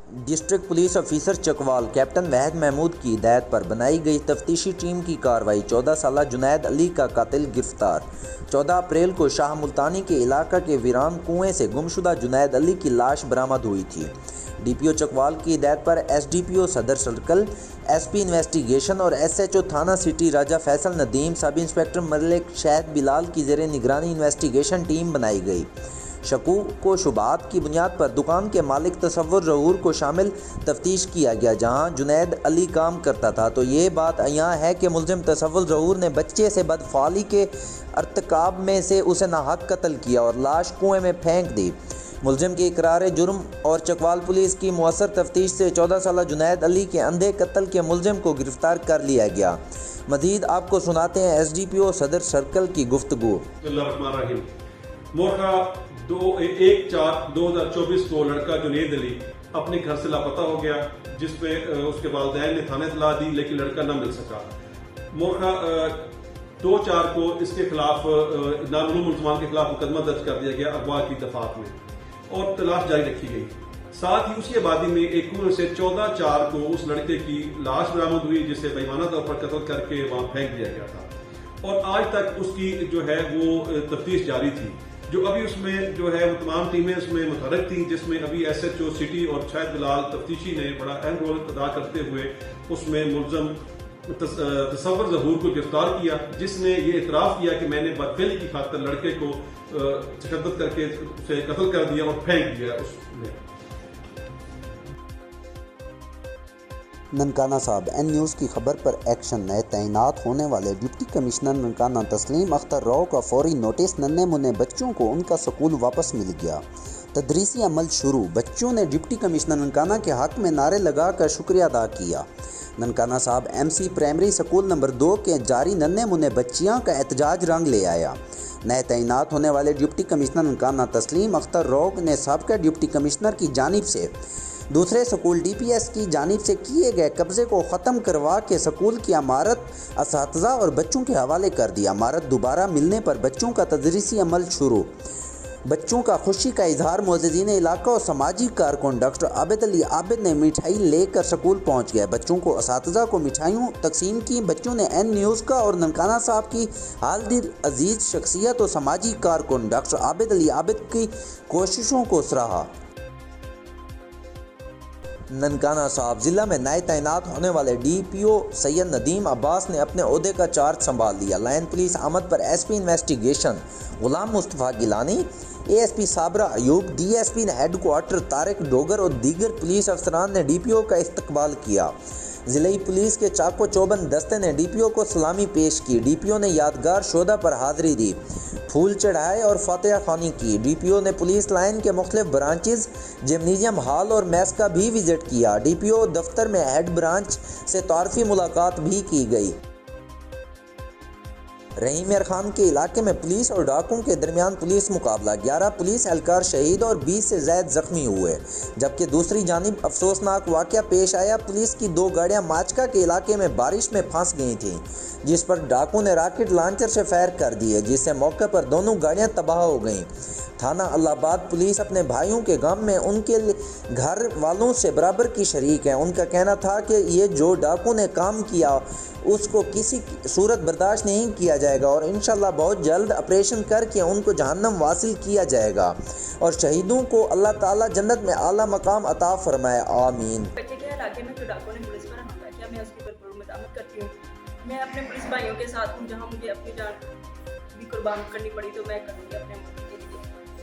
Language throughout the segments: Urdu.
District police officer Chakwal captain Waheed Mahmood کی ہدایت پر بنائی گئی تفتیشی ٹیم کی کارروائی 14 سالہ جنید علی کا قاتل گرفتار 14 اپریل کو شاہ ملتانی کے علاقہ کے ویران کنویں سے گمشدہ جنید علی کی لاش برآمد ہوئی تھی۔ ڈی پی او چکوال کی ہدایت پر ایس ڈی پی او صدر سرکل، ایس پی انویسٹیگیشن اور ایس ایچ او تھانہ سٹی راجہ فیصل ندیم، سب انسپکٹر ملک شہد بلال کی زیر نگرانی انویسٹیگیشن ٹیم بنائی گئی۔ شکوک و شبہات کی بنیاد پر دکان کے مالک تصور ظہور کو شامل تفتیش کیا گیا، جہاں جنید علی کام کرتا تھا تو یہ بات عیاں ہے کہ ملزم تصور ظہور نے بچے سے بدفعلی کے ارتکاب میں سے اسے ناحق قتل کیا اور لاش کنویں میں پھینک دی۔ ملزم کی اقرار جرم اور چکوال پولیس کی مؤثر تفتیش سے 14 سالہ جنید علی کے اندھے قتل کے ملزم کو گرفتار کر لیا گیا۔ مزید آپ کو سناتے ہیں ایس ڈی پی او صدر سرکل کی گفتگو۔ بسم اللہ الرحمن الرحیم۔ مورخہ 1/4/2024 کو لڑکا جنید علی اپنے گھر سے لاپتہ ہو گیا، جس میں اس کے والدین نے تھانے اطلاع دی لیکن لڑکا نہ مل سکا۔ مورخہ 2/4 کو اس کے خلاف نامعلوم ملزمان کے خلاف مقدمہ درج کر دیا گیا اغوا کی دفعات میں اور تلاش جاری رکھی گئی۔ ساتھ ہی اسی آبادی میں ایک کنویں سے 14/4 کو اس لڑکے کی لاش برآمد ہوئی، جسے بے ایمانہ طور پر قتل کر کے وہاں پھینک دیا گیا تھا اور آج تک اس کی جو ہے وہ تفتیش جاری تھی۔ جو ابھی اس میں جو ہے وہ تمام ٹیمیں اس میں متحرک تھیں، جس میں ابھی ایس ایچ او سٹی اور شہد بلال تفتیشی نے بڑا اہم رول ادا کرتے ہوئے اس میں ملزم تصور ظہور کو گرفتار کیا، جس نے یہ اعتراف کیا کہ میں نے بدفعلی کی خاطر لڑکے کو تشدد کر کے اسے قتل کر دیا اور پھینک دیا اس میں۔ ننکانہ صاحب این نیوز کی خبر پر ایکشن۔ نئے تعینات ہونے والے ڈپٹی کمشنر ننکانہ تسلیم اختر راؤ کا فوری نوٹس۔ ننھے منھے بچوں کو ان کا سکول واپس مل گیا، تدریسی عمل شروع۔ بچوں نے ڈپٹی کمشنر ننکانہ کے حق میں نعرے لگا کر شکریہ ادا کیا۔ Nankana Sahib M C primary school number 2 کے جاری ننھے منھے بچیاں کا احتجاج رنگ لے آیا۔ نئے تعینات ہونے والے ڈپٹی کمشنر ننکانہ تسلیم اختر راؤ نے سابقہ ڈپٹی کمشنر کی جانب سے دوسرے سکول ڈی پی ایس کی جانب سے کیے گئے قبضے کو ختم کروا کے سکول کی عمارت اساتذہ اور بچوں کے حوالے کر دیا۔ عمارت دوبارہ ملنے پر بچوں کا تدریسی عمل شروع۔ بچوں کا خوشی کا اظہار معززین علاقہ اور سماجی کارکن ڈاکٹر عابد علی عابد نے مٹھائی لے کر سکول پہنچ گئے۔ بچوں کو اساتذہ کو مٹھائیوں تقسیم کی۔ بچوں نے این نیوز کا اور ننکانہ صاحب کی حال دل عزیز شخصیت اور سماجی کارکن ڈاکٹر عابد علی عابد کی کوششوں کو سراہا۔ ننکانہ صاحب ضلع میں نئے تعینات ہونے والے ڈی پی او سید ندیم عباس نے اپنے عہدے کا چارج سنبھال لیا۔ لائن پولیس آمد پر S P investigation Ghulam Mustafa Gilani, A S P Sabira Ayub, D S P headquarter Tariq Dogar اور دیگر پولیس افسران نے ڈی پی او کا استقبال کیا۔ ضلعی پولیس کے چاق و چوبند دستے نے ڈی پی او کو سلامی پیش کی۔ ڈی پی او نے یادگار شہداء پر حاضری دی، پھول چڑھائے اور فاتحہ خوانی کی۔ ڈی پی او نے پولیس لائن کے مختلف برانچز، جمنیزیم ہال اور میس کا بھی وزٹ کیا۔ ڈی پی او دفتر میں ہیڈ برانچ سے تعارفی ملاقات بھی کی گئی۔ رحیم یار خان کے علاقے میں پولیس اور ڈاکوؤں کے درمیان پولیس مقابلہ، 11 پولیس اہلکار شہید اور 20 سے زائد زخمی ہوئے، جبکہ دوسری جانب افسوسناک واقعہ پیش آیا۔ پولیس کی 2 گاڑیاں ماچکا کے علاقے میں بارش میں پھنس گئی تھیں، جس پر ڈاکو نے راکٹ لانچر سے فائر کر دیے، جس سے موقع پر دونوں گاڑیاں تباہ ہو گئیں۔ تھانہ الہ آباد پولیس اپنے بھائیوں کے غم میں ان کے گھر والوں سے برابر کی شریک ہے۔ ان کا کہنا تھا کہ یہ جو ڈاکو نے کام کیا اس کو کسی صورت برداشت نہیں کیا جائے گا اور انشاءاللہ بہت جلد آپریشن کر کے ان کو جہنم واصل کیا جائے گا اور شہیدوں کو اللہ تعالیٰ جنت میں اعلیٰ مقام عطا فرمائے، آمین۔ بچے کے علاقے میں جو ڈاکو نے پولیس پر حملہ کیا، میں اس کی بھرپور مداحمت کرتی ہوں۔ میں اپنے پولیس بھائیوں کے ساتھ ہوں، جہاں مجھے اپنی جان بھی قربان کرنی پڑی تو میں کروں گی اپنے ملک کے لیے،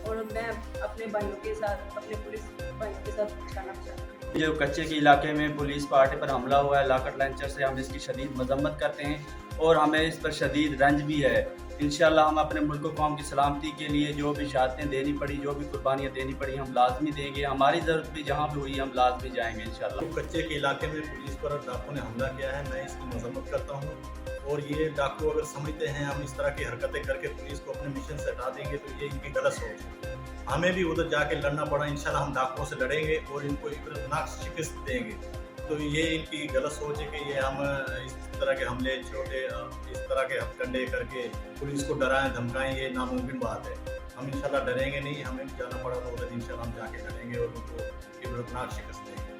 اور میں اپنے بھائیوں کے ساتھ، اپنے پولیس بھائیوں کے ساتھ جانا چاہتی ہوں۔ جو کچے کے علاقے میں پولیس پارٹی پر حملہ ہوا ہے لاکٹ لانچر سے، ہم اس کی شدید مذمت کرتے ہیں اور ہمیں اس پر شدید رنج بھی ہے۔ انشاءاللہ ہم اپنے ملک و قوم کی سلامتی کے لیے جو بھی شہادتیں دینی پڑی، جو بھی قربانیاں دینی پڑی، ہم لازمی دیں گے۔ ہماری ضرورت بھی جہاں بھی ہوئی ہم لازمی جائیں گے انشاءاللہ۔ کچے کے علاقے میں پولیس پر ڈاکو نے حملہ کیا ہے، میں اس کی مذمت کرتا ہوں، اور یہ ڈاکو اگر سمجھتے ہیں ہم اس طرح کی حرکتیں کر کے پولیس کو اپنے مشن سے ہٹا دیں گے تو یہ ان کی غلط سوچ ہے۔ ہمیں بھی ادھر جا کے لڑنا پڑا، انشاءاللہ ہم ڈاکوؤں سے لڑیں گے اور ان کو عبرتناک شکست دیں گے۔ تو یہ ان کی غلط سوچ ہے کہ یہ ہم اس طرح کے حملے چھوٹے اس طرح کے ہتھکنڈے کر کے پولیس کو ڈرائیں دھمکائیں، یہ ناممکن بات ہے۔ ہم انشاءاللہ ڈریں گے نہیں، ہمیں جانا پڑا تو ادھر انشاءاللہ ہم جا کے لڑیں گے اور ان کو عبرتناک شکست دیں گے۔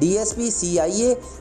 DSP CIA,